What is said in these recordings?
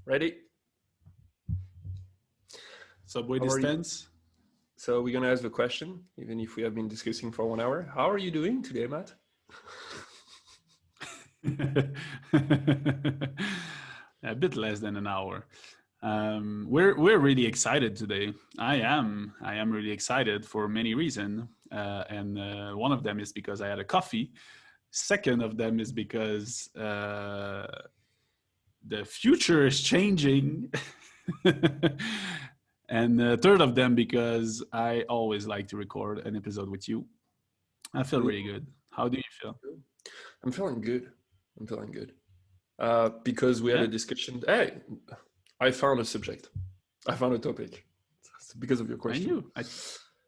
Ready? Subway How are you? distance. So we're gonna ask the question, even if we have been discussing for 1 hour. How are you doing today, Matt? A bit less than an hour. We're really excited today. I am really excited for many reasons, and one of them is because I had a coffee. Second of them is because the future is changing. And third of them because I always like to record an episode with you. I feel Ooh, really good. How do you feel? I'm feeling good. I'm feeling good. Because we had Yeah, a discussion. Hey, I found a subject. I found a topic. It's because of your I question. knew.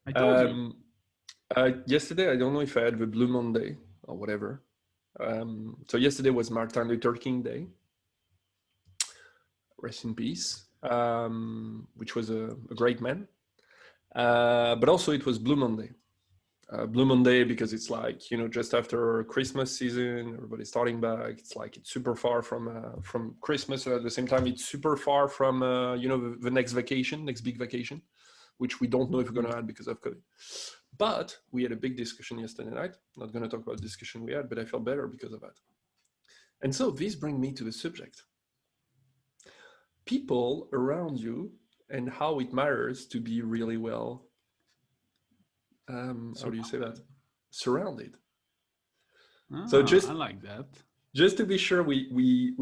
I told you. Um, Yesterday, I don't know if I had the Blue Monday or whatever. So yesterday was Martin Luther King Day. Rest in peace. Which was a great man. But also it was Blue Monday. Blue Monday because it's like, just after Christmas season, everybody's starting back. It's like it's super far from Christmas. At the same time, it's super far from the next vacation, next big vacation, which we don't know if we're going to have because of COVID. But we had a big discussion yesterday night. Not going to talk about the discussion we had, but I felt better because of that. And so this brings me to the subject. People around you and how it matters to be really well, how do you say that? Surrounded. So Ah, just I like that. just to be sure we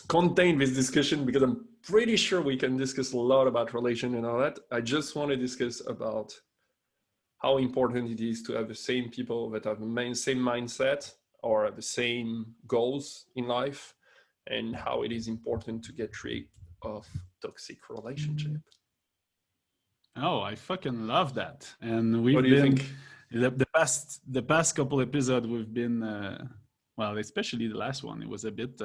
contain this discussion, because I'm pretty sure we can discuss a lot about relation and all that. I just want to discuss about how important it is to have the same people that have the same mindset or have the same goals in life, and how it is important to get rid of toxic relationship. Oh, I fucking love that. And What do we've you been think? the past couple episodes we've been well, especially the last one. It was a bit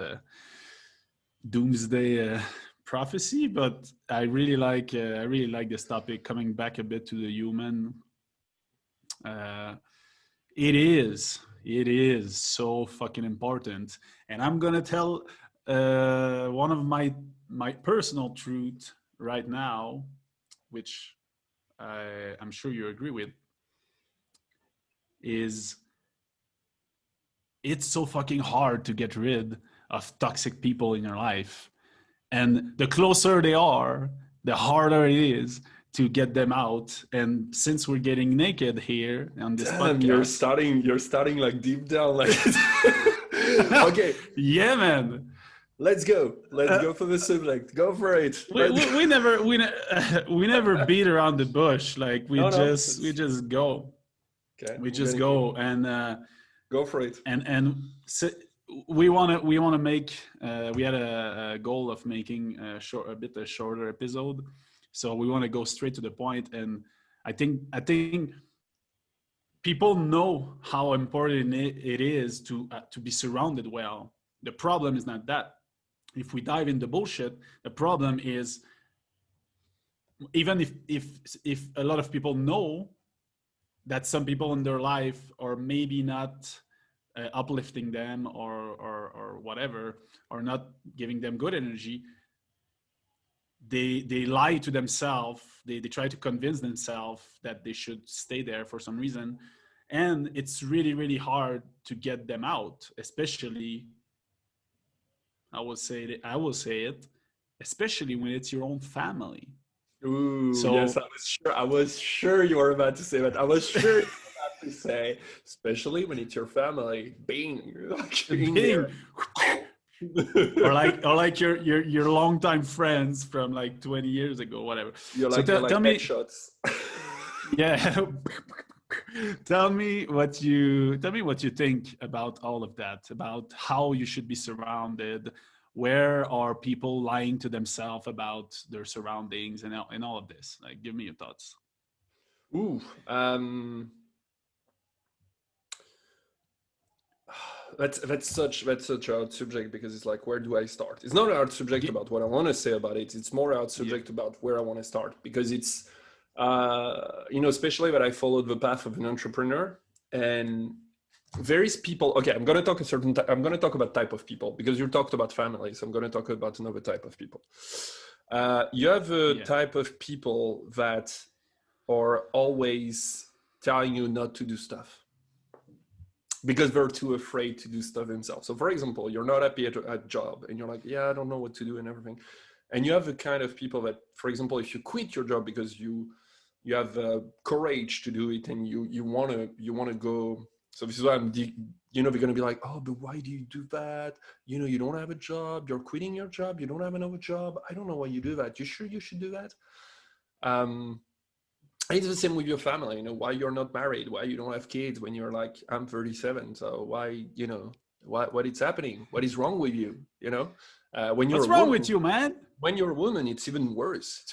doomsday prophecy, but I really like this topic, coming back a bit to the human. Uh, it is so fucking important, and I'm gonna tell one of my personal truth right now, which I'm sure you agree with, is it's so fucking hard to get rid of toxic people in your life. And the closer they are, the harder it is to get them out. And since we're getting naked here on this Damn, you're podcast, starting you're starting like deep down like okay. yeah, man. Let's Uh, go for the subject. Go for it. we, we, we never we, we never beat around the bush. Like we No, no, just we just go. okay, We I'm just gonna give go go for it. and so we want to make we had a goal of making a shorter episode, so we want to go straight to the point. And I think people know how important it is to be surrounded well. The problem is not that. If we dive into bullshit, the problem is, even if a lot of people know that some people in their life are maybe not uplifting them, or whatever, or not giving them good energy, they lie to themselves. They try to convince themselves that they should stay there for some reason, and it's really really hard to get them out, especially, I will say it, especially when it's your own family. Ooh, yes, So I was sure you were about to say that. I was sure you were about to say, especially when it's your family, being like in being there. or like your longtime friends from like 20 years ago, whatever. So You're tell like me, headshots. yeah, tell me what you think about all of that, about how you should be surrounded. Where are people lying to themselves about their surroundings, and all of this? Like, give me your thoughts. Ooh, that's such a hard subject, because it's like, where do I start? It's not a hard subject Gi- about what I want to say about it. It's more a hard yeah. subject about where I want to start, because it's especially that I followed the path of an entrepreneur, and Various people. Okay, I'm going to talk I'm going to talk about type of people, because you talked about family, so I'm going to talk about another type of people. You have a Yeah. type of people that are always telling you not to do stuff because they're too afraid to do stuff themselves. So for example, you're not happy at a job and you're like, yeah, I don't know what to do and everything. And you have the kind of people that, for example, if you quit your job because you have courage to do it, and you want to go. So this is why they're going to be like, oh, but why do you do that? You don't have a job, you're quitting your job, you don't have another job. I don't know why you do that. You sure you should do that? It's the same with your family. Why you're not married, why you don't have kids when you're like, I'm 37. So why, what is happening? What is wrong with you? When you're What's a wrong woman, with you, man? it's even worse.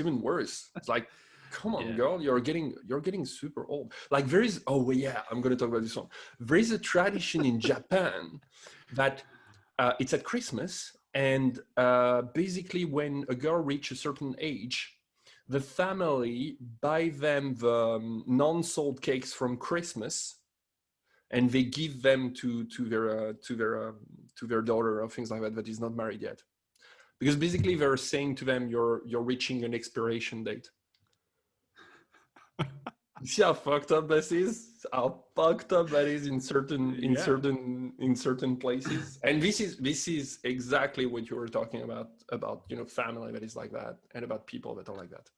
It's like, come on, Yeah. girl, you're getting super old. Like there is, oh well, yeah, I'm going to talk about this one. There is a tradition in Japan that it's at Christmas, and basically when a girl reaches a certain age, the family buy them the non-sold cakes from Christmas, and they give them to their daughter or things like that is not married yet, because basically they're saying to them, you're reaching an expiration date. You see how fucked up this is? How fucked up that is in Yeah. certain places. And this is exactly what you were talking about family that is like that, and about people that are like that.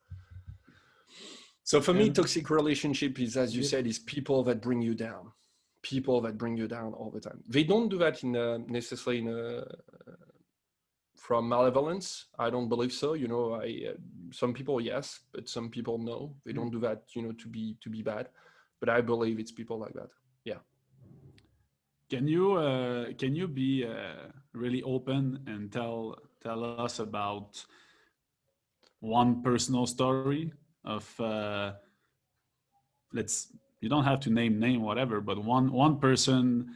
So for me, And toxic relationship is, as you said, is people that bring you down. People that bring you down all the time. They don't do that necessarily from malevolence. I don't believe so. Some people, yes, but some people, no. They don't do that, to be bad. But I believe it's people like that. Yeah. can you be really open and tell us about one personal story of you don't have to name whatever, but one person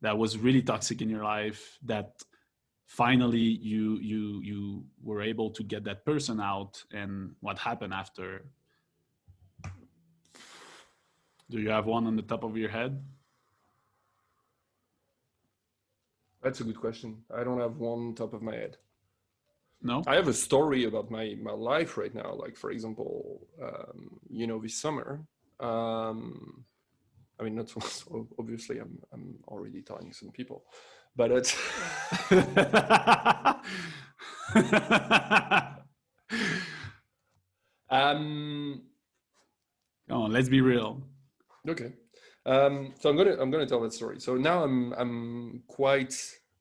that was really toxic in your life, that finally you were able to get that person out, and what happened after? Do you have one on the top of your head? That's a good question. I don't have one top of my head. No. I have a story about my life right now. Like, for example, this summer, I mean, not so obviously I'm already telling some people, but it's um Come on, let's be real. okay. So I'm gonna tell that story. So now I'm quite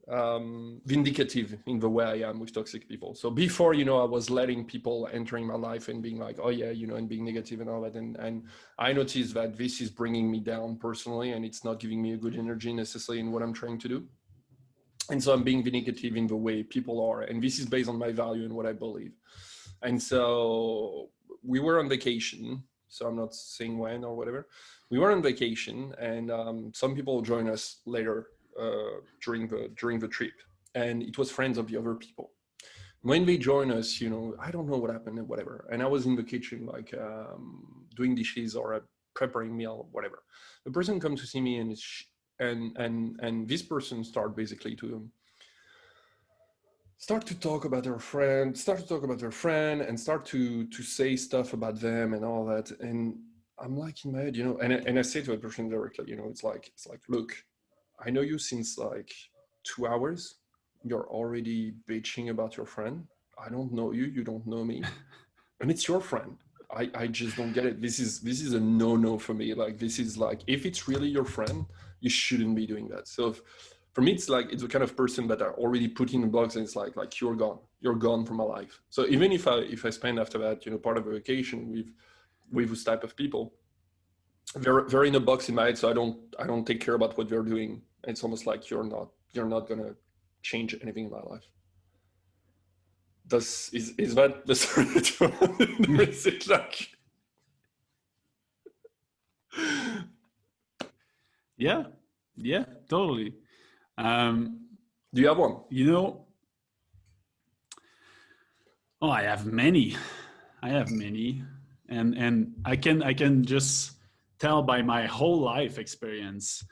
vindicative in the way I am with toxic people. So before, I was letting people entering my life and being like, oh yeah, and being negative and all that. And I noticed that this is bringing me down personally, and it's not giving me a good energy necessarily in what I'm trying to do. And so I'm being vindicative in the way people are. And this is based on my value and what I believe. And so we were on vacation. So I'm not saying when or whatever. We were on vacation, and some people joined us later during the trip, and it was friends of the other people. When they join us, I don't know what happened and whatever. And I was in the kitchen, like doing dishes or preparing meal, whatever. The person comes to see me, and this person start basically to talk about their friend, and start to say stuff about them and all that. And I'm like in my head, and I say to a person directly, it's like, look, I know you since like 2 hours. You're already bitching about your friend. I don't know you. You don't know me, and it's your friend. I just don't get it. This is a no for me. Like, this is like, if it's really your friend, you shouldn't be doing that. So for me, it's like, it's the kind of person that are already put in the box, and it's like you're gone from my life. So even if I spend after that, part of a vacation with this type of people, they're in a box in my head. So I don't take care about what they're doing. It's almost like you're not gonna change anything in my life. Is that the sort of message? Like, Yeah, totally. do you have one? You know, oh, I have many. And I can just tell by my whole life experience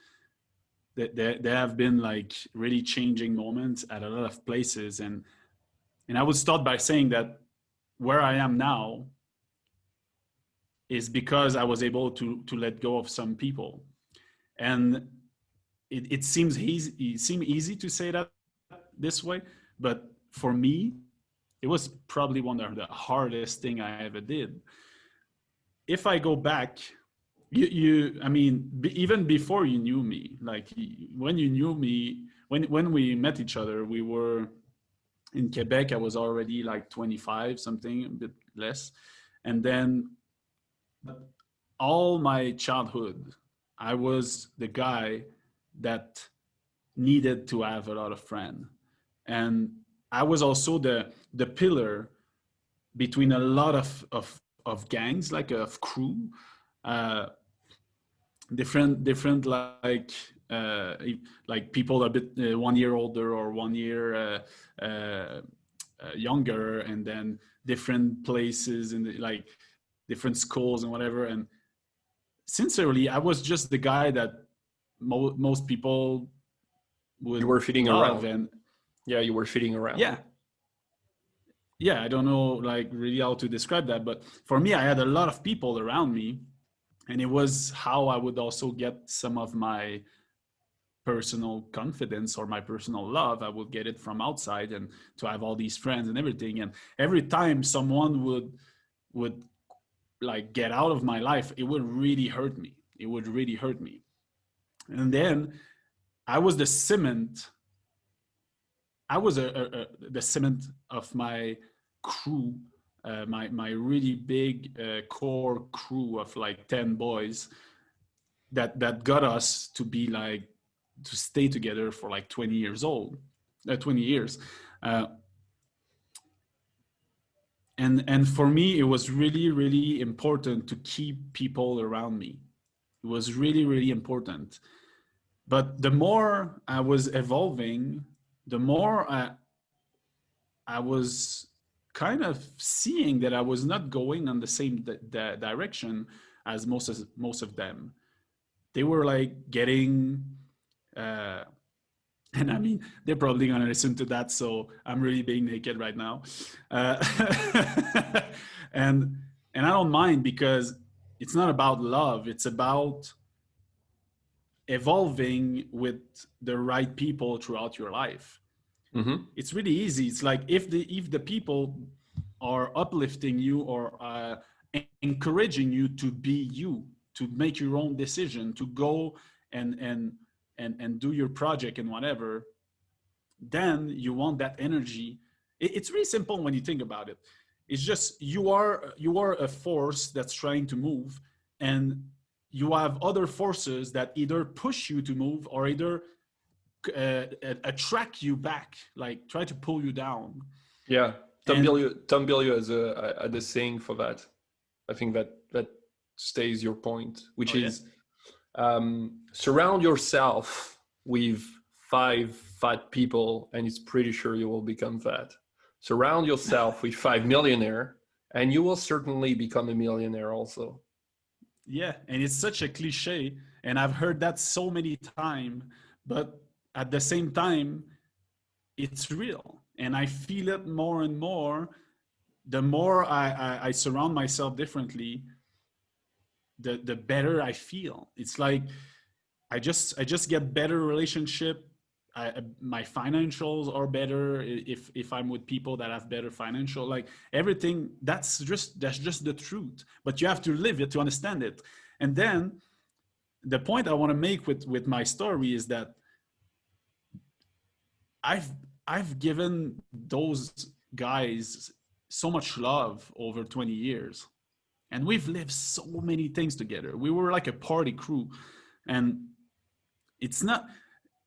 there have been like really changing moments at a lot of places, and I would start by saying that where I am now is because I was able to let go of some people. And it seems easy to say that this way, but for me, it was probably one of the hardest thing I ever did. If I go back, I mean, even before you knew me, like when you knew me, when we met each other, we were in Quebec. I was already like 25, something, a bit less. And then all my childhood, I was the guy that needed to have a lot of friends. And I was also the pillar between a lot of gangs, like of crew, uh, different uh, like people a bit 1 year older or 1 year younger, and then different places and like different schools and whatever. And sincerely, I was just the guy that most people You would were fitting love. around. And Yeah, you were fitting around. yeah, yeah, I don't know like really how to describe that, but for me, I had a lot of people around me, and it was how I would also get some of my personal confidence or my personal love. I would get it from outside, and to have all these friends and everything. And every time someone would like get out of my life, it would really hurt me. It would really hurt me. And then I was the cement. I was the cement of my crew, my really big core crew of like 10 boys that got us to be like to stay together for like 20 years old, 20 years. Uh, and for me, it was really important to keep people around me. It was really important. But the more I was evolving, the more I was kind of seeing that I was not going on the same direction as most of them. They were like getting, uh, and I mean, they're probably gonna listen to that, so I'm really being naked right now, uh, and I don't mind, because it's not about love; it's about evolving with the right people throughout your life. Mm-hmm. It's really easy. It's like if the people are uplifting you or encouraging you to be you, to make your own decision, to go and and do your project and whatever, then you want that energy. It's really simple when you think about it. It's just you are a force that's trying to move, and you have other forces that either push you to move or either attract you back, like try to pull you down. Yeah, And Tom Bilyeu has a saying for that. I think that stays your point, which oh yeah, is surround yourself with 5 fat people, and it's pretty sure you will become fat. Surround yourself with 5 millionaire, and you will certainly become a millionaire also. yeah, and it's such a cliche, and I've heard that so many times, but at the same time, it's real, and I feel it more and more. The more I surround myself differently, the better I feel. It's like I just get better relationship. My financials are better if I'm with people that have better financial, like everything. That's just the truth. But you have to live it to understand it. And then the point I want to make with my story is that I've I've given those guys so much love over 20 years, and we've lived so many things together. We were like a party crew, and it's not.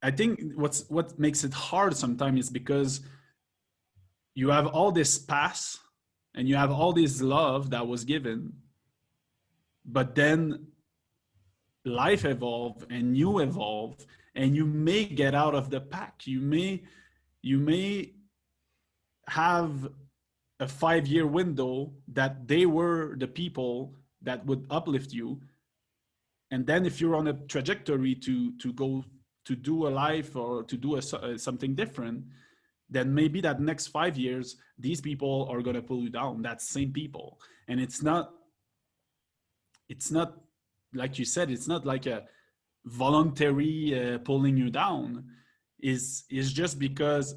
I think what makes it hard sometimes is because you have all this past and you have all this love that was given, but then life evolve and you evolve, and you may get out of the pack. You may have a 5 year window that they were the people that would uplift you, and then if you're on a trajectory to go to do a life or to do something different, then maybe that next 5 years, these people are going to pull you down, that same people. And it's not, like you said, it's not like a voluntary pulling you down. Is just because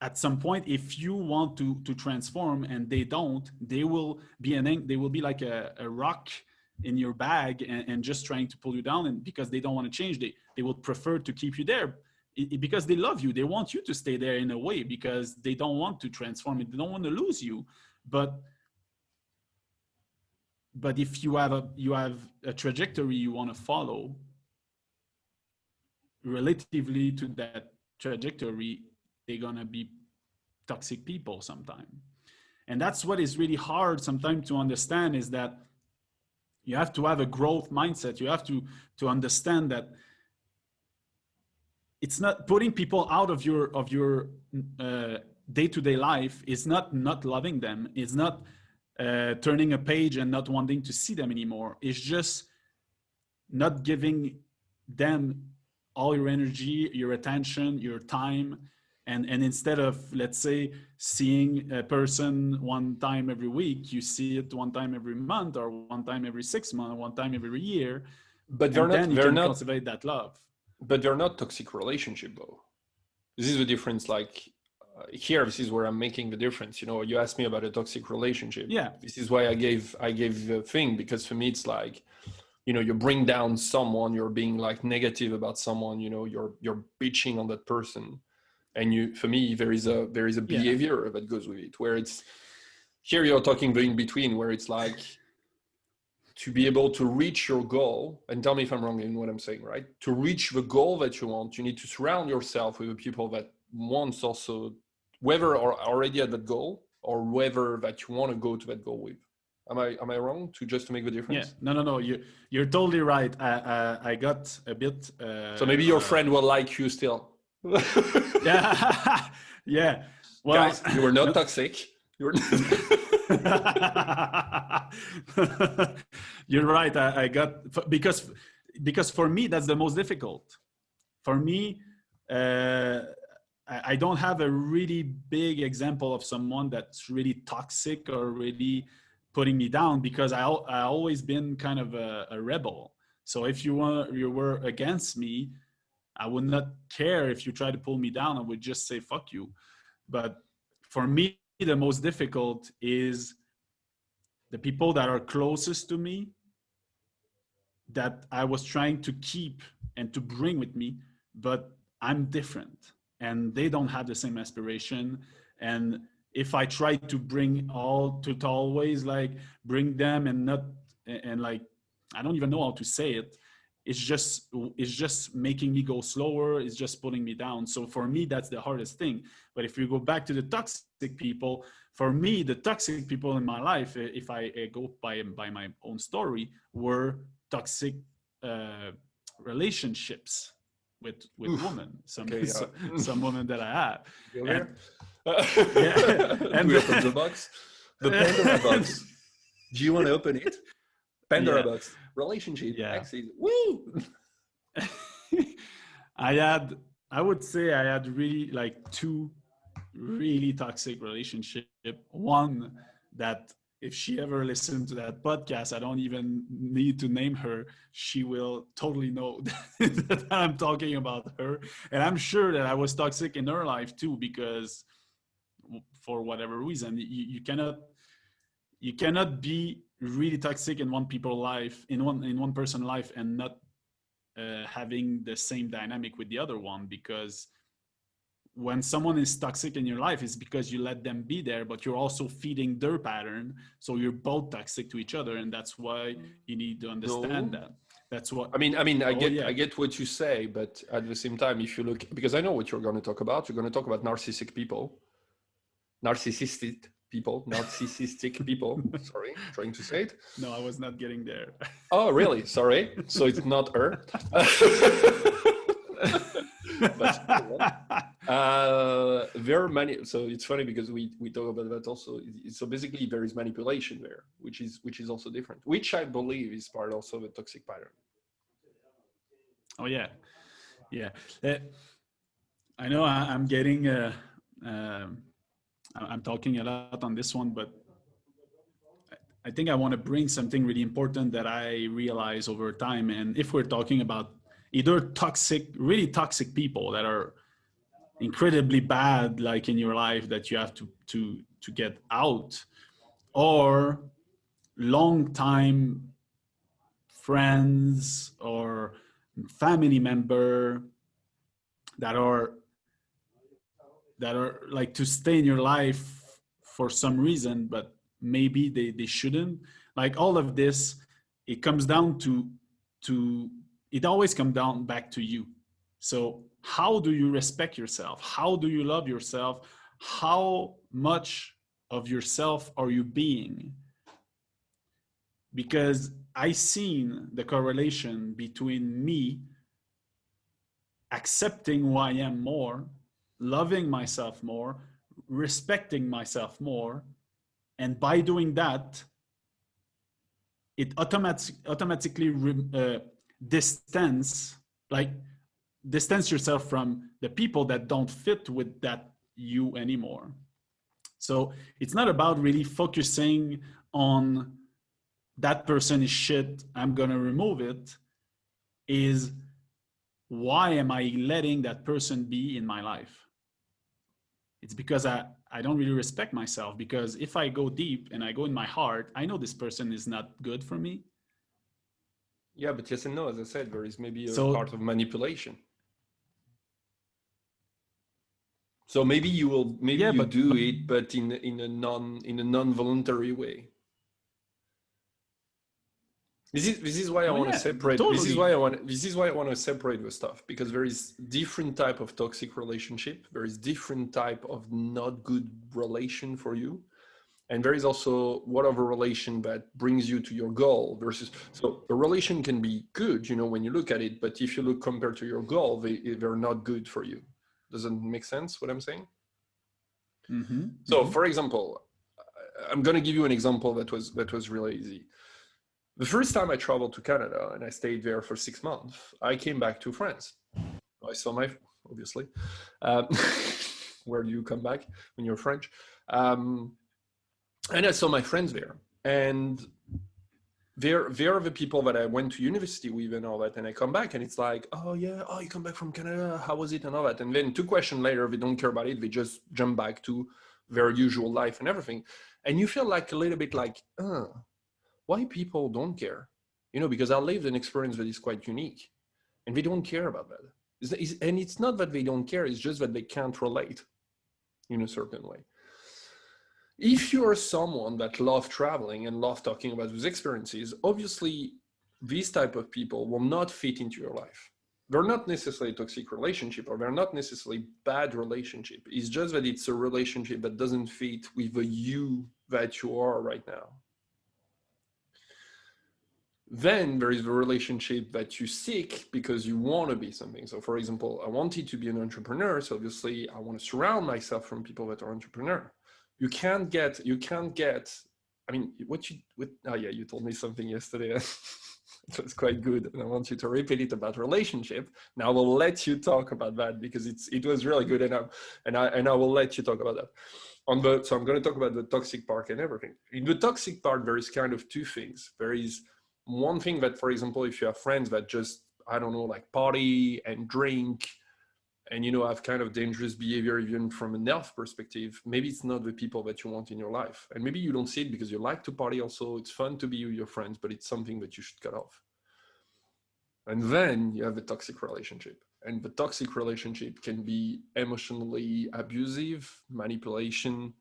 at some point, if you want to transform and they don't, they will be like a rock in your bag, and just trying to pull you down. And because they don't want to change, they would prefer to keep you there, because they love you. They want you to stay there in a way, because they don't want to transform it. They don't want to lose you. But if you have a trajectory you want to follow, relatively to that trajectory, they're gonna be toxic people sometime. And that's what is really hard sometimes to understand, is that you have to have a growth mindset. You have to understand that it's not putting people out of your day-to-day life is not loving them. It's not turning a page and not wanting to see them anymore. It's just not giving them all your energy, your attention, your time. And instead of, let's say, seeing a person one time every week, you see it one time every month, or one time every 6 months, or one time every year. But then you can cultivate that love. But they're not toxic relationship, though. This is the difference. Like here, this is where I'm making the difference. You asked me about a toxic relationship. Yeah. This is why I gave the thing, because for me, it's like, you bring down someone, you're being like negative about someone, you're bitching on that person. And for me, there is a behavior that goes with it, where it's, here you're talking the in between, where it's like, to be able to reach your goal, and tell me if I'm wrong in what I'm saying, right? To reach the goal that you want, you need to surround yourself with the people that wants also, whether are already at that goal, or whether that you want to go to that goal with. Am I wrong to make the difference? Yeah, no. You're totally right. I got a bit. So maybe your friend will like you still. Yeah, yeah. Well, guys, you were not toxic. You were. You're right. I got, because for me that's the most difficult. For me, I don't have a really big example of someone that's really toxic or really putting me down, because I always been kind of a rebel. So if you were against me, I would not care if you try to pull me down. I would just say fuck you. But for me, the most difficult is the people that are closest to me, that I was trying to keep and to bring with me, but I'm different and they don't have the same aspiration. And if I try to bring always like bring them and like, I don't even know how to say it. It's just making me go slower. It's just pulling me down. So for me, that's the hardest thing. But if you go back to the toxic people, for me, the toxic people in my life, if I go by my own story, were toxic relationships with women. Some women that I had. And, and we open the box, the Pandora box. Do you want to open it? Pandora box. Relationship. Exit. Woo! I would say I had really like two really toxic relationship. One that if she ever listened to that podcast, I don't even need to name her. She will totally know that I'm talking about her. And I'm sure that I was toxic in her life too, because for whatever reason, you cannot be really toxic in one person's life and not having the same dynamic with the other one. Because when someone is toxic in your life, it's because you let them be there, but you're also feeding their pattern. So you're both toxic to each other. And that's why you need to understand that. That's what I mean, I get what you say, but at the same time, if you look, because I know what you're going to talk about. You're going to talk about narcissistic people. Sorry, trying to say it. No, I was not getting there. Oh, really? Sorry. So it's not her. There are many. So it's funny because we talk about that also. So basically, there is manipulation there, which is also different, which I believe is part also of a toxic pattern. Oh yeah, Yeah. Uh, I know I'm getting, I'm talking a lot on this one, but I think I want to bring something really important that I realize over time. And if we're talking about either toxic, really toxic people that are incredibly bad, like in your life, that you have to get out, or long time friends or family member that are like to stay in your life for some reason, but maybe they shouldn't. Like all of this, it comes down to it always comes down back to you. So how do you respect yourself? How do you love yourself? How much of yourself are you being? Because I seen the correlation between me accepting who I am more, loving myself more, respecting myself more. And by doing that, it automatically distance, like distance yourself from the people that don't fit with that you anymore. So it's not about really focusing on that person is shit, I'm going to remove it. Is why am I letting that person be in my life? It's because I don't really respect myself, because if I go deep and I go in my heart, I know this person is not good for me. Yeah, but yes and no. As I said, there is maybe a So part of manipulation. So maybe maybe yeah, you do but it, but in a non-voluntary way. This is why I oh want to yeah, separate. totally. This is why I want to separate the stuff, because there is different type of toxic relationship. There is different type of not good relation for you, and there is also whatever relation that brings you to your goal versus. So the relation can be good, when you look at it, but if you look compared to your goal, they're not good for you. Doesn't make sense what I'm saying? Mm-hmm, So, mm-hmm. for example, I'm going to give you an example that was really easy. The first time I traveled to Canada and I stayed there for 6 months, I came back to France. I saw obviously, um, where do you come back when you're French? Um, and I saw my friends there. And they're the people that I went to university with and all that. And I come back and it's like, oh yeah, oh, you come back from Canada, how was it and all that. And then 2 questions later, they don't care about it. They just jump back to their usual life and everything. And you feel like a little bit like, why people don't care? Because I lived an experience that is quite unique and they don't care about that. And it's not that they don't care, it's just that they can't relate in a certain way. If you are someone that loves traveling and loves talking about those experiences, obviously these type of people will not fit into your life. They're not necessarily a toxic relationship, or they're not necessarily bad relationship. It's just that it's a relationship that doesn't fit with the you that you are right now. Then there is the relationship that you seek because you want to be something. So for example, I wanted to be an entrepreneur. So obviously I want to surround myself from people that are entrepreneur. You can't get, I mean, oh yeah, you told me something yesterday. It was quite good. And I want you to repeat it about relationship. Now I will let you talk about that because it was really good. And I will let you talk about that. So I'm going to talk about the toxic part and everything. In the toxic part, there is kind of two things. There is one thing that, for example, if you have friends that just, I don't know, like party and drink and, have kind of dangerous behavior, even from a health perspective, maybe it's not the people that you want in your life. And maybe you don't see it because you like to party also. It's fun to be with your friends, but it's something that you should cut off. And then you have a toxic relationship. And the toxic relationship can be emotionally abusive, manipulation.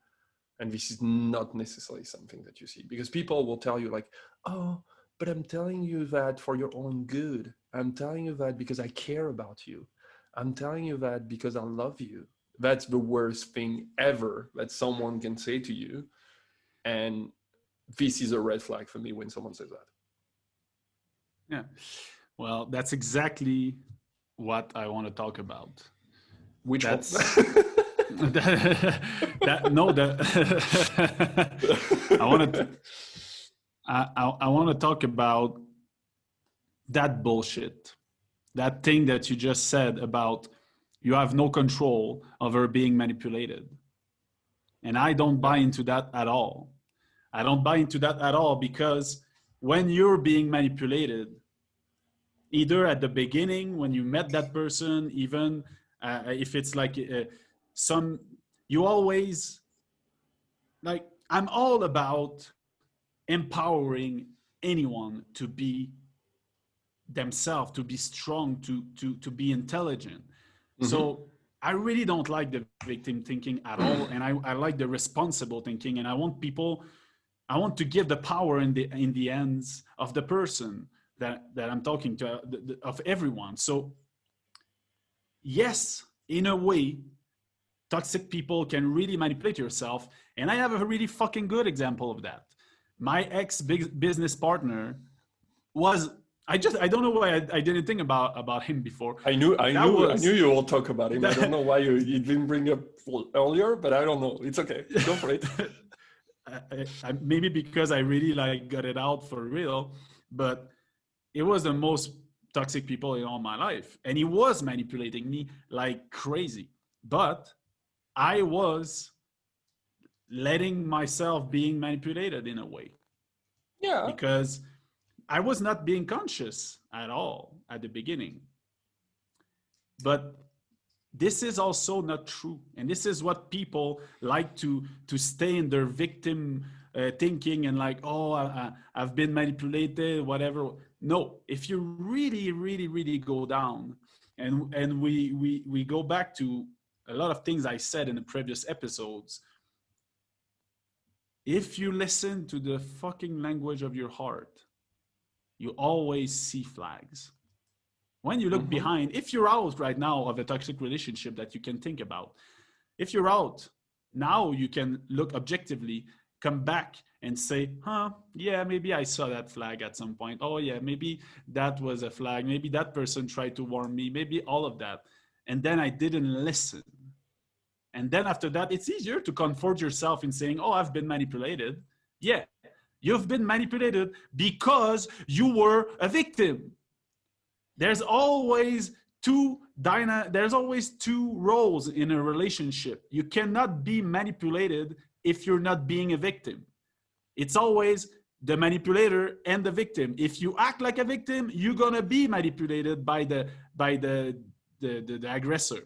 And this is not necessarily something that you see, because people will tell you like, oh, but I'm telling you that for your own good. I'm telling you that because I care about you. I'm telling you that because I love you. That's the worst thing ever that someone can say to you. And this is a red flag for me when someone says that. Yeah. Well, that's exactly what I want to talk about. Which one? That's that no that I want to I want to talk about that bullshit, that thing that you just said about you have no control over being manipulated. And I don't buy into that at all. I don't buy into that at all, because when you're being manipulated, either at the beginning when you met that person, even if it's like some, you always, like, I'm all about empowering anyone to be themselves, to be strong, to be intelligent. Mm-hmm. So I really don't like the victim thinking at all, and I like the responsible thinking, and I want people, I want to give the power in the hands of the person that I'm talking to, of everyone. So yes, in a way, toxic people can really manipulate yourself, and I have a really fucking good example of that. My ex business partner was, I don't know why I didn't think about him before. I knew That was you will talk about him. I don't that, know why you didn't bring up earlier, but I don't know. It's okay. Go for it. maybe because I really like got it out for real, but it was the most toxic people in all my life, and he was manipulating me like crazy. But I was letting myself being manipulated in a way, Yeah. because I was not being conscious at all at the beginning. But this is also not true, and this is what people like to stay in their victim thinking, and like, oh, I've been manipulated, whatever. No, if you really really really go down, and we go back to a lot of things I said in the previous episodes, if you listen to the fucking language of your heart, you always see flags. When you look Mm-hmm. behind, if you're out right now of a toxic relationship that you can think about, if you're out, now you can look objectively, come back and say, yeah, maybe I saw that flag at some point. Oh, yeah, maybe that was a flag. Maybe that person tried to warn me, maybe all of that. And then I didn't listen. And then after that, it's easier to comfort yourself in saying, oh, I've been manipulated. Yeah, you've been manipulated because you were a victim. There's always there's always two roles in a relationship. You cannot be manipulated if you're not being a victim. It's always the manipulator and the victim. If you act like a victim, you're gonna be manipulated by the aggressor.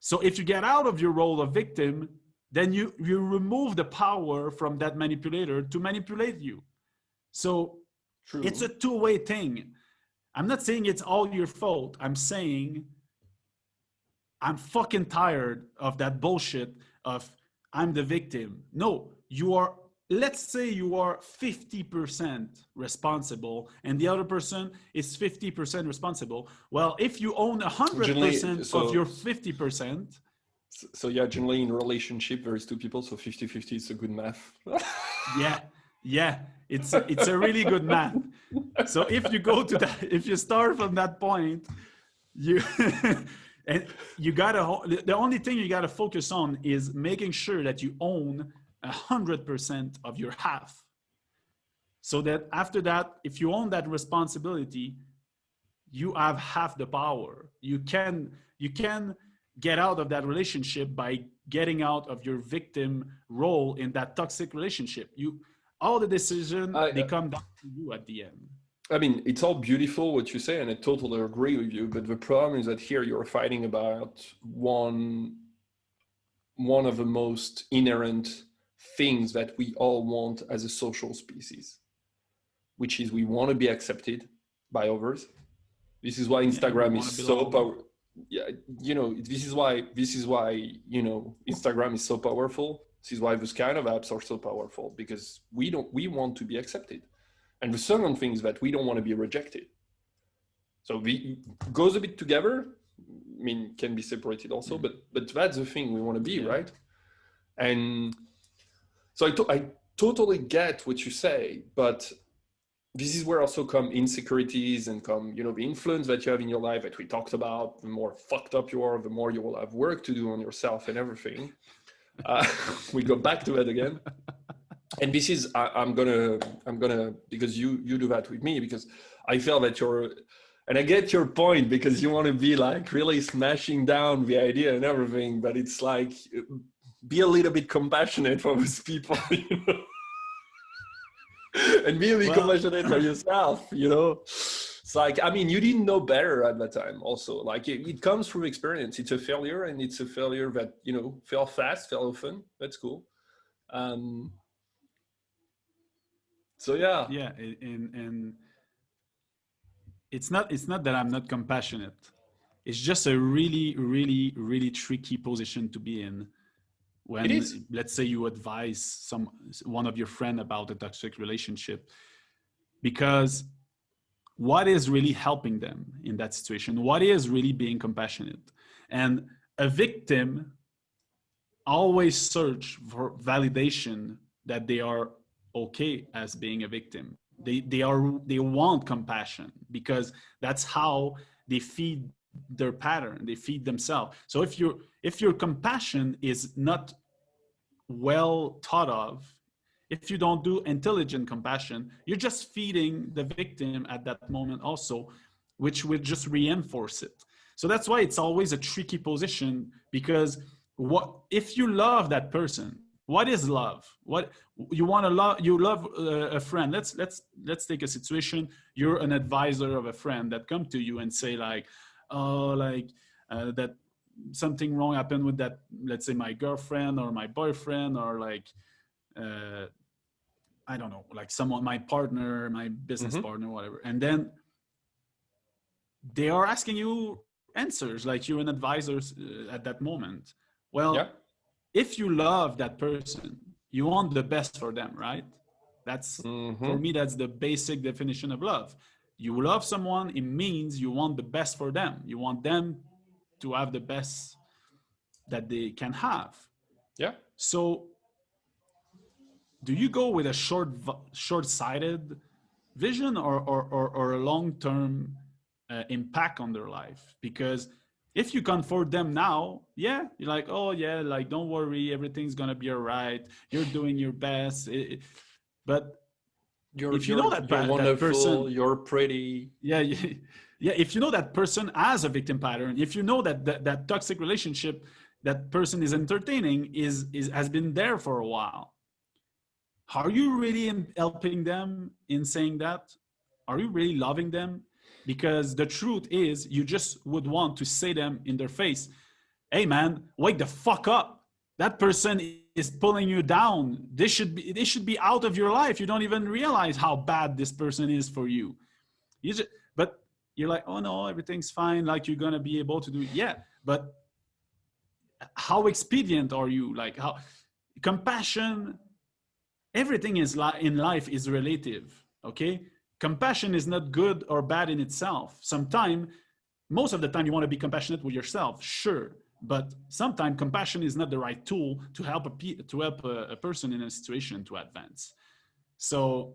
So if you get out of your role of victim, then you remove the power from that manipulator to manipulate you. So it's a True. two-way thing. I'm not saying it's all your fault. I'm saying I'm fucking tired of that bullshit of I'm the victim. No, you are, let's say you are 50% responsible and the other person is 50% responsible. Well, if you own Generally, 100% of your 50%, so yeah, generally in relationship, there is two people, so 50-50 is a good math. yeah, yeah, it's a really good math. So if you go to that, if you start from that point, you and you gotta, the only thing you gotta focus on is making sure that you own 100% of your half, so that after that, if you own that responsibility, you have half the power. You can get out of that relationship by getting out of your victim role in that toxic relationship. You, all the decision, I, they come down to you at the end. I mean, it's all beautiful what you say, and I totally agree with you. But the problem is that here you're fighting about one of the most inherent things that we all want as a social species, which is we want to be accepted by others. This is why Yeah, we Instagram want is to so belong. powerful. Yeah, this is why Instagram is so powerful. This is why those kind of apps are so powerful, because we want to be accepted. And the second thing is that we don't want to be rejected. So we goes a bit together. I mean, can be separated also, but that's the thing we want to be, Yeah, right? And so I totally get what you say, but this is where also come insecurities and come, the influence that you have in your life that we talked about. The more fucked up you are, the more you will have work to do on yourself and everything. We go back to it again. And this is, I'm gonna, because you do that with me, because I feel that And I get your point, because you want to be like really smashing down the idea and everything, but it's like, be a little bit compassionate for those people, you know? And be a bit Well, compassionate for yourself, you know? It's like, I mean, you didn't know better at that time also. Like it comes from experience. It's a failure, and it's a failure that, you know, fail fast, fail often. That's cool. Um, so yeah. yeah, and it's not that I'm not compassionate. It's just a really, really, really tricky position to be in It is. when, let's say, you advise one of your friend about a toxic relationship, because what is really helping them in that situation? What is really being compassionate? And a victim always search for validation that they are okay as being a victim. They want compassion because that's how they feed their pattern. They feed themselves. So if your compassion is not well thought of, if you don't do intelligent compassion, you're just feeding the victim at that moment also, which will just reinforce it. So that's why it's always a tricky position, because what if you love that person? What is love? What you want to love? You love a friend. Let's take a situation. You're an advisor of a friend that come to you and say like, oh, like that something wrong happened with that, let's say my girlfriend or my boyfriend, or like uh, I don't know, like someone, my partner, my business Mm-hmm. partner, whatever. And then they are asking you answers like you're an advisor at that moment. Well, Yeah. if you love that person, you want the best for them, right? That's, for Mm-hmm. me, that's the basic definition of love. You love someone, it means you want the best for them. You want them to have the best that they can have. Yeah. So do you go with a short-sighted vision, or a long-term impact on their life? Because if you comfort them now, yeah, you're like, oh yeah, like don't worry, everything's gonna be all right, you're doing your best. But You're if you know you're that you're that wonderful. person, You're pretty. yeah, yeah, if you know that person has a victim pattern, if you know that toxic relationship that person is entertaining is has been there for a while, are you really helping them in saying that? Are you really loving them? Because the truth is, you just would want to say them in their face, hey man, wake the fuck up. That person is pulling you down. They should be out of your life. You don't even realize how bad this person is for you. But you're like, oh no, everything's fine, like you're gonna be able to do it. Yeah, but how expedient are you? Like, how compassion, everything is in life is relative. Okay, compassion is not good or bad in itself. Sometimes, most of the time, you want to be compassionate with yourself, sure, but sometimes compassion is not the right tool to help a person in a situation to advance. So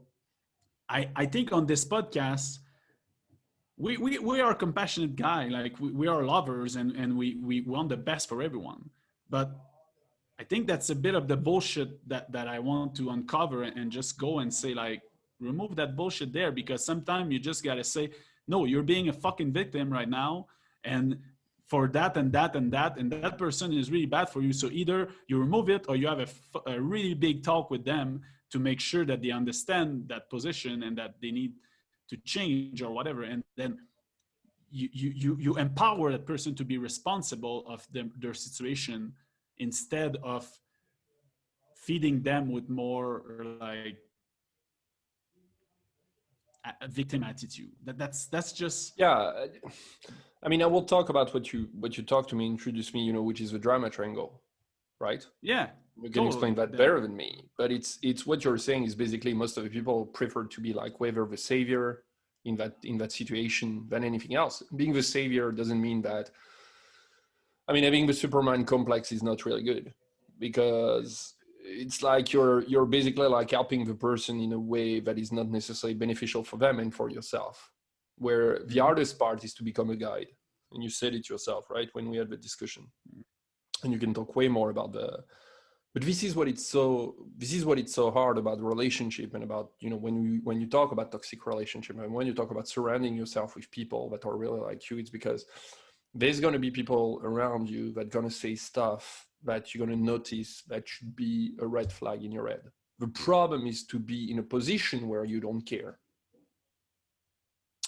I think on this podcast, we are a compassionate guy, like we are lovers, and we want the best for everyone. But I think that's a bit of the bullshit that I want to uncover and just go and say, like, remove that bullshit there, because sometimes you just gotta say, no, you're being a fucking victim right now, and for that and that and that, and that person is really bad for you. So either you remove it, or you have a really big talk with them to make sure that they understand that position and that they need to change or whatever. And then you empower that person to be responsible of their situation, instead of feeding them with more like a victim attitude. That's just, Yeah. I mean, I will talk about what you talked to me, introduce me, which is the drama triangle, right? yeah, You can explain totally. that better than me, but it's what you're saying is basically most of the people prefer to be like whether the savior in that situation than anything else. Being the savior doesn't mean that. I mean, having the Superman complex is not really good, because it's like you're basically like helping the person in a way that is not necessarily beneficial for them and for yourself. Where the Mhm. hardest part is to become a guide, and you said it yourself, right, when we had the discussion. And you can talk way more about But this is what it's so hard about relationship, and about, you know, when you talk about toxic relationship, and when you talk about surrounding yourself with people that are really like you, it's because there's going to be people around you that going to say stuff that you're going to notice that should be a red flag in your head. The problem is to be in a position where you don't care.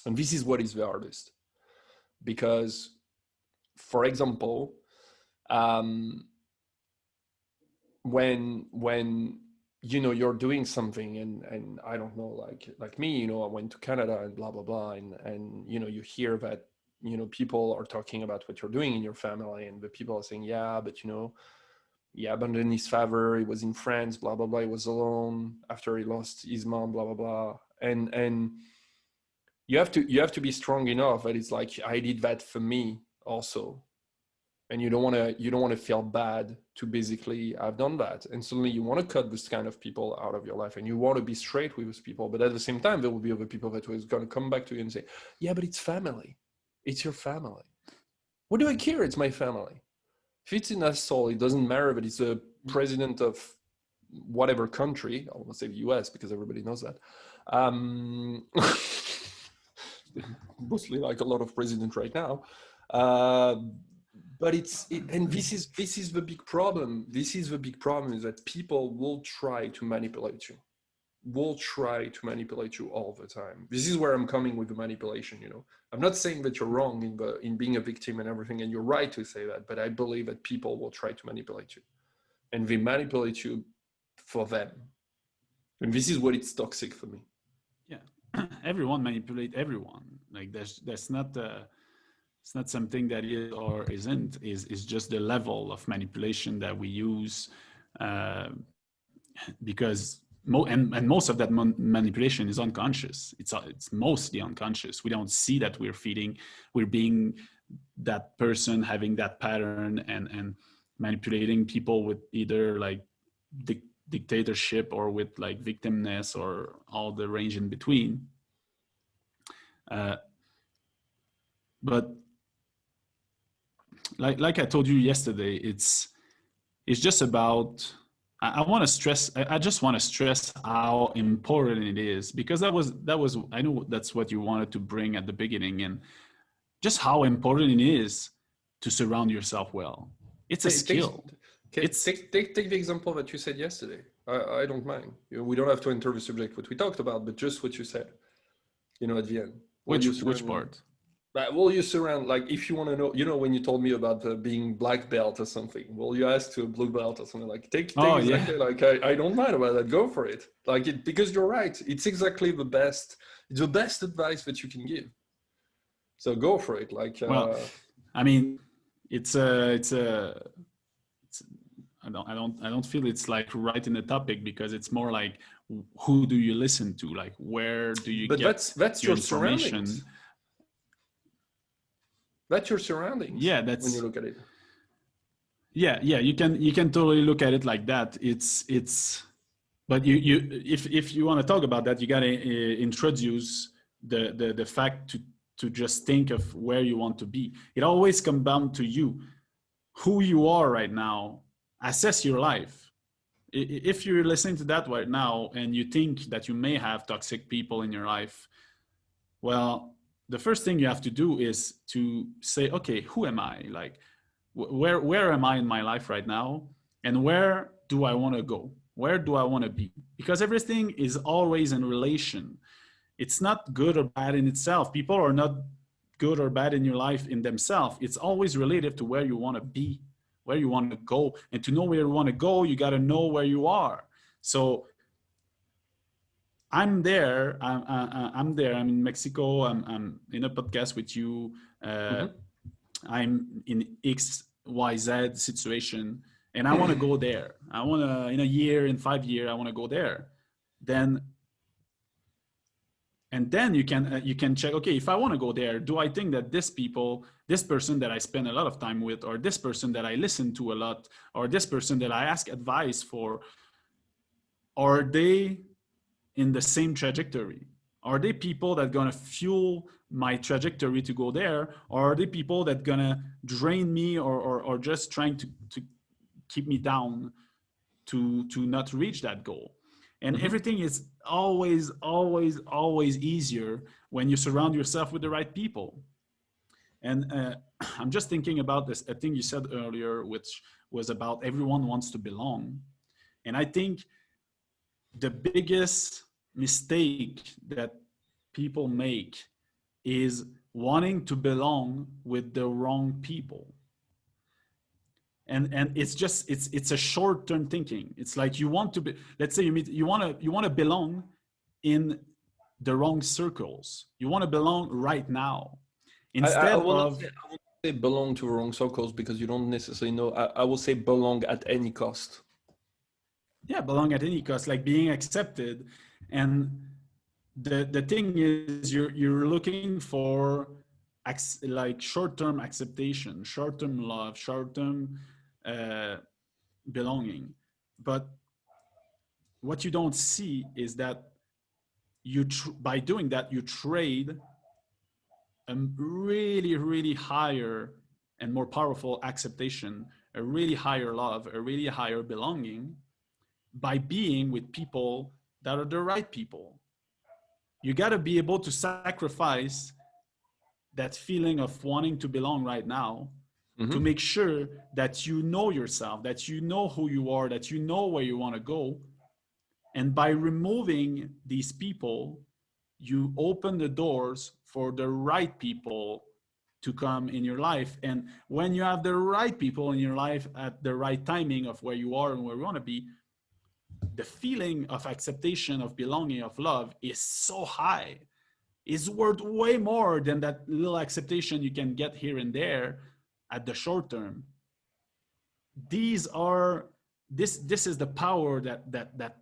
And this is what is the hardest, because, for example, um, when you know you're doing something, and I don't know, like me, you know, I went to Canada and blah blah blah, and you know, you hear that, you know, people are talking about what you're doing in your family, and the people are saying, yeah, but you know, he abandoned his father, he was in France, blah blah blah, he was alone after he lost his mom, blah blah blah. And you have to be strong enough that it's like, I did that for me also. And you don't want to feel bad to basically have done that, and suddenly you want to cut this kind of people out of your life, and you want to be straight with those people. But at the same time, there will be other people that was going to come back to you and say, yeah, but it's family, it's your family, what do I care, it's my family. If it's an asshole, it doesn't matter, but it's a president of whatever country, I won't say the US because everybody knows that, mostly like a lot of presidents right now. But and this is the big problem. This is the big problem, is that people will try to manipulate you, all the time. This is where I'm coming with the manipulation. You know, I'm not saying that you're wrong in being a victim and everything, and you're right to say that, but I believe that people will try to manipulate you, and they manipulate you for them. And this is what it's toxic for me. Yeah, everyone manipulate everyone. Like that's not it's not something that is or isn't. Is just the level of manipulation that we use, because and most of that manipulation is unconscious. It's mostly unconscious. We don't see that we're being that person, having that pattern, and manipulating people with either like dictatorship, or with like victimness, or all the range in between. But like I told you yesterday, it's just about, I want to stress, I just want to stress how important it is, because that was I know that's what you wanted to bring at the beginning, and just how important it is to surround yourself well. It's a skill. Take the example that you said yesterday. I don't mind. You know, we don't have to enter the subject what we talked about, but just what you said, you know, at the end. Which part? Will you surround, like, if you want to know, you know, when you told me about being black belt or something, will you ask to a blue belt or something, like, take exactly, yeah. Like, I don't mind about that, go for it. Like, because you're right, it's exactly the best advice that you can give. So go for it. Like, well, I mean, I don't feel it's like right in the topic, because it's more like, who do you listen to? Like, where do you get that's your information? Surroundings. That's your surroundings. Yeah, that's when you look at it. Yeah, you can totally look at it like that. It's but if you want to talk about that, you got to introduce the fact to just think of where you want to be. It always comes down to you, who you are right now. Assess your life. If you're listening to that right now and you think that you may have toxic people in your life, well, the first thing you have to do is to say, okay, who am I? Like, where am I in my life right now? And where do I want to go? Where do I want to be? Because everything is always in relation. It's not good or bad in itself. People are not good or bad in your life in themselves. It's always related to where you want to be, where you want to go. And to know where you want to go, you got to know where you are. So I'm there. I'm there. I'm in Mexico. I'm in a podcast with you. I'm in XYZ situation, and I want to go there. I want to, in a year, in 5 years, I want to go there. Then you can check, okay, if I want to go there, do I think that this person that I spend a lot of time with, or this person that I listen to a lot, or this person that I ask advice for, are they in the same trajectory? Are they people that gonna fuel my trajectory to go there, or are they people that gonna drain me, or just trying to keep me down? to not reach that goal. And Mm-hmm. everything is always easier when you surround yourself with the right people. And I'm just thinking about this, a thing you said earlier, which was about everyone wants to belong. And I think the biggest mistake that people make is wanting to belong with the wrong people. And it's just it's a short term thinking. It's like you want to be, let's say you want to belong in the wrong circles. You want to belong right now I instead will not of, say, belong to wrong circles because you don't necessarily know. I will say belong at any cost. yeah, belong at any cost, like being accepted. And the thing is, you're looking for like short-term acceptation, short-term love, short-term uh, belonging. But what you don't see is that by doing that you trade a really higher and more powerful acceptation, a really higher love, a really higher belonging, by being with people that are the right people. You got to be able to sacrifice that feeling of wanting to belong right now to Mm-hmm. make sure that you know yourself, that you know who you are, that you know where you want to go. And by removing these people, you open the doors for the right people to come in your life. And when you have the right people in your life at the right timing of where you are and where you want to be, the feeling of acceptation, of belonging, of love is so high. It's worth way more than that little acceptation you can get here and there at the short term. These are this is the power that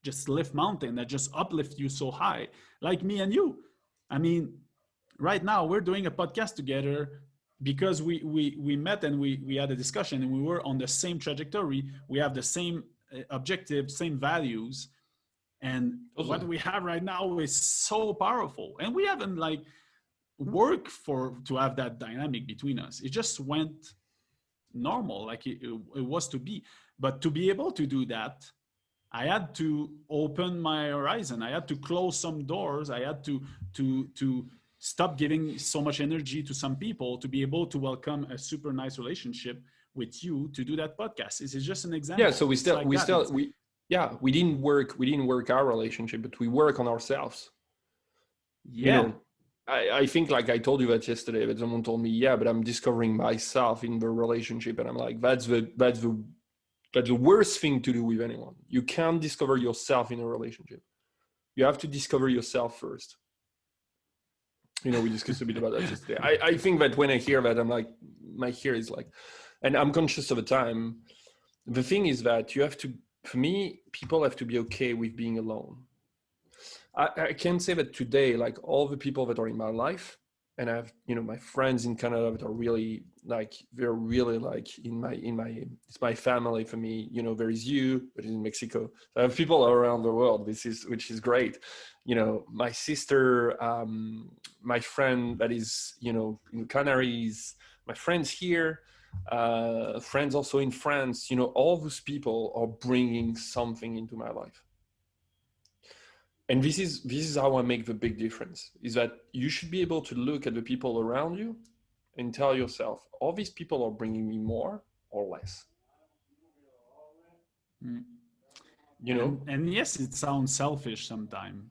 just lift mountain, that just uplift you so high, like me and you. I mean, right now we're doing a podcast together because we met and we had a discussion and we were on the same trajectory. We have the same objective, same values, and what Totally. we have right now is so powerful. And we haven't like worked for to have that dynamic between us. It just went normal, like it was to be. But to be able to do that, I had to open my horizon. I had to close some doors. I had to stop giving so much energy to some people to be able to welcome a super nice relationship with you to do that podcast. This is just an Yeah. So example. we It's still, like that. It's yeah, we didn't work our relationship, but we work on ourselves. You yeah. know, I think like I told you that yesterday, that someone told me, yeah, but I'm discovering myself in the relationship. And I'm like, that's the worst thing to do with anyone. You can't discover yourself in a relationship. You have to discover yourself first. We discussed a bit about that yesterday. I think that when I hear that, I'm like, my hair is like, and I'm conscious of the time. The thing is that you have to, for me, people have to be okay with being alone. I can say that today, like all the people that are in my life, and I have, my friends in Canada that are really like, they're really like it's my family for me. There is you, but in Mexico. I have people around the world, which is great. My sister, my friend that is, in Canaries, my friends here, friends also in France, all those people are bringing something into my life. And this is how I make the big difference, is that you should be able to look at the people around you and tell yourself, all these people are bringing me more or less. Mm. You know, And yes, it sounds selfish sometimes,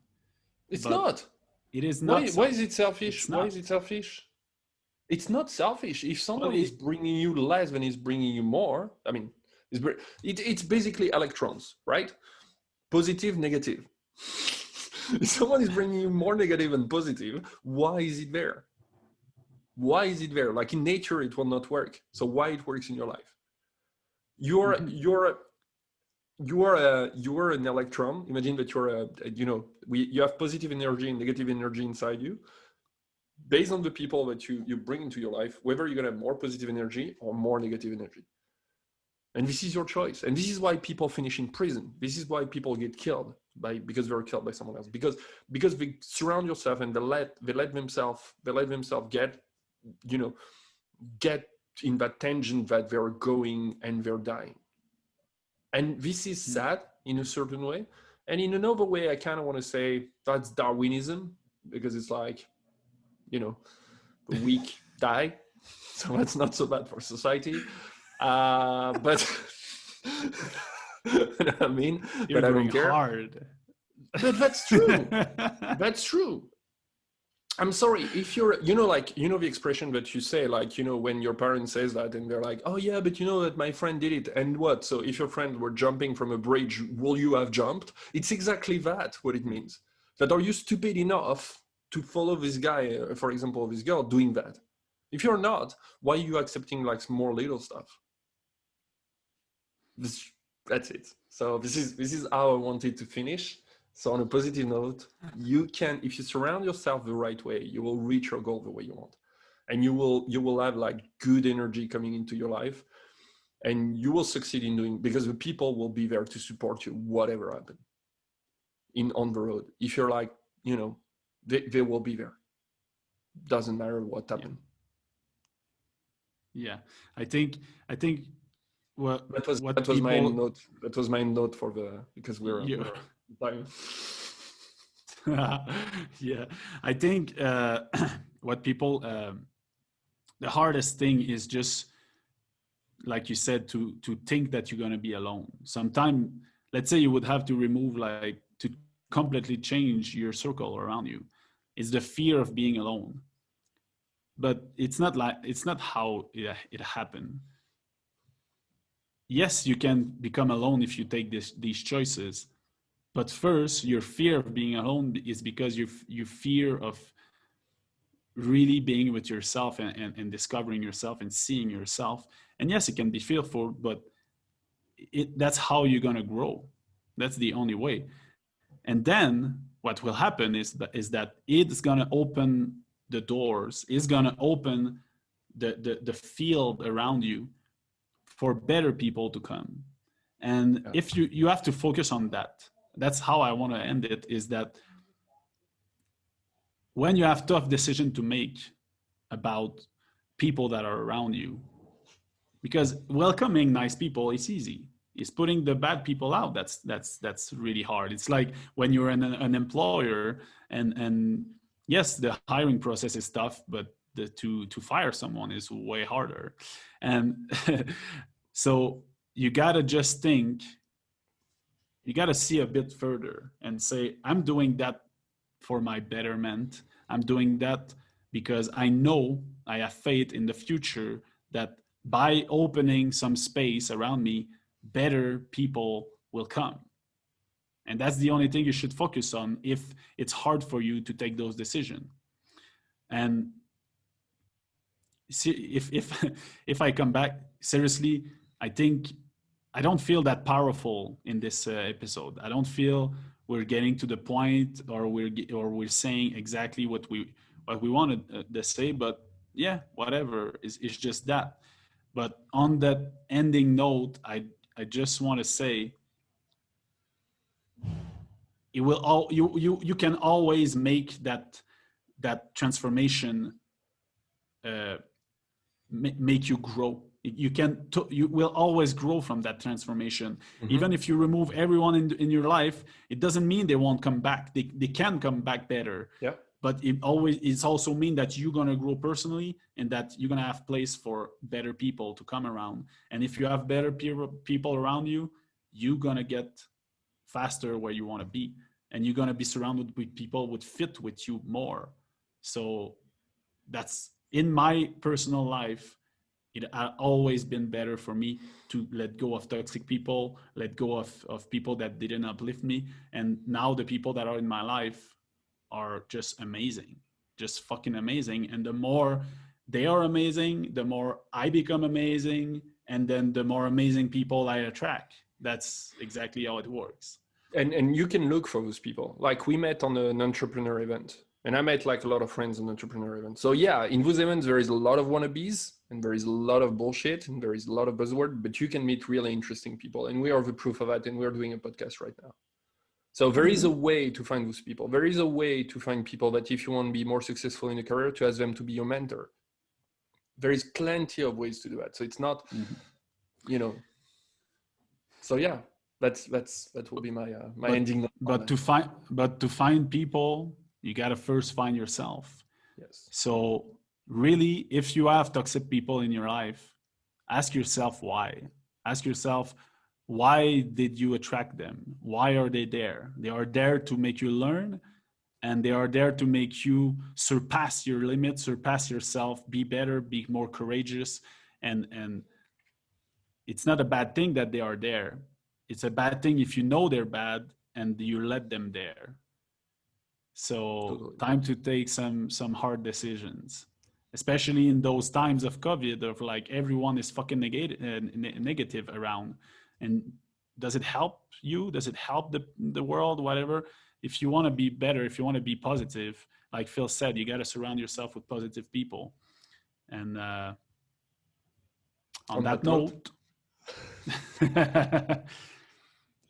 it's but not. it is not Why is it selfish. selfish? It's Why not. is it selfish? It's not selfish. If Well, someone is bringing you less than is bringing you more, I mean, it's basically electrons, right? Positive, negative. If someone is bringing you more negative than positive, why is it there? Why is it there? Like in nature, it will not work. So why it works in your life? You're mhm. you're you're an electron. Imagine that you have positive energy and negative energy inside you. Based on the people that you bring into your life, whether you're gonna have more positive energy or more negative energy. And this is your choice. And this is why people finish in prison. This is why people get killed because they're killed by someone else. Because they surround yourself and they let themselves get you know get in that tangent that they're going and they're dying. And this is sad in a certain way. And in another way, I kind of want to say that's Darwinism, because it's like, the weak die. So that's not so bad for society. But you know what I mean? You're But I don't going care. hard. But that's true. That's true. I'm sorry if you're, the expression that you say, like, when your parent says that and they're like, oh yeah, but you know that my friend did it. And what? So if your friend were jumping from a bridge, will you have jumped? It's exactly that, what it means. That are you stupid enough to follow this guy, for example, this girl doing that? If you're not, why are you accepting like more little stuff? That's it. So this is how I wanted to finish. So on a positive note, you can, if you surround yourself the right way, you will reach your goal the way you want, and you will have like good energy coming into your life, and you will succeed in doing, because the people will be there to support you whatever happens on the road. If you're like, they will be there. Doesn't matter what happened. Yeah, I think That was people, my note. That was my note for because we're time. yeah, I think what people the hardest thing is just, like you said, to think that you're going to be alone. Sometime, let's say you would have to remove, like, to completely change your circle around you. It's the fear of being alone. But it's not how it happened. Yes, you can become alone if you take these choices. But first, your fear of being alone is because you fear of really being with yourself and discovering yourself and seeing yourself. And yes, it can be fearful, but that's how you're going to grow. That's the only way. And then what will happen is that it's going to open the doors, it's going to open the field around you for better people to come. And if you have to focus on that, that's how I want to end it, is that when you have tough decision to make about people that are around you, because welcoming nice people is easy, is putting the bad people out that's really hard. It's like when you're an employer, and yes, the hiring process is tough, but to fire someone is way harder. And so you gotta just think, you gotta see a bit further and say, I'm doing that for my betterment. I'm doing that because I know, I have faith in the future that by opening some space around me, better people will come. And that's the only thing you should focus on if it's hard for you to take those decisions. And see, if I come back seriously, I think I don't feel that powerful in this episode. I don't feel we're getting to the point, or we're saying exactly what we wanted to say. But yeah, whatever. It's just that. But on that ending note, I just want to say, it will all you can always make that transformation uh, make you grow. You will always grow from that transformation. Mm-hmm. Even if you remove everyone in your life, it doesn't mean they won't come back. They can come back better. Yeah. But it's also mean that you're going to grow personally, and that you're going to have place for better people to come around. And if you have better people around you, you're going to get faster where you want to be, and you're going to be surrounded with people would fit with you more. So that's, in my personal life, it has always been better for me to let go of toxic people, let go of people that didn't uplift me. And now the people that are in my life are just amazing, just fucking amazing. And the more they are amazing, the more I become amazing. And then the more amazing people I attract. That's exactly how it works. And you can look for those people. Like, we met on an entrepreneur event, and I met like a lot of friends on entrepreneur events. So yeah, in those events, there is a lot of wannabes, and there is a lot of bullshit, and there is a lot of buzzword, but you can meet really interesting people. And we are the proof of that. And we're doing a podcast right now. So there is a way to find those people. There is a way to find people that, if you want to be more successful in a career, to ask them to be your mentor. There is plenty of ways to do that. So it's not, So yeah, that will be my my but ending note on but that. to find people, you got to first find yourself. Yes, So really, if you have toxic people in your life, ask yourself why. Ask yourself, why did you attract them? Why are they there? They are there to make you learn, and they are there to make you surpass your limits, surpass yourself, be better, be more courageous. And it's not a bad thing that they are there. It's a bad thing if you know they're bad and you let them there. So totally. time to take some hard decisions, especially in those times of COVID, of like everyone is fucking negative around. And does it help you? Does it help the world? Whatever. If you want to be better, if you want to be positive, like Phil said, you got to surround yourself with positive people. And on On that that note, note,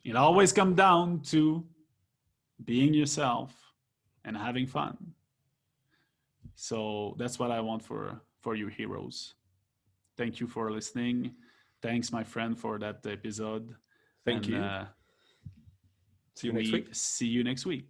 it always comes down to being yourself and having fun. So that's what I want for you heroes. Thank you for listening. Thanks, my friend, for that episode. thank And you. See you next we week. see you next week.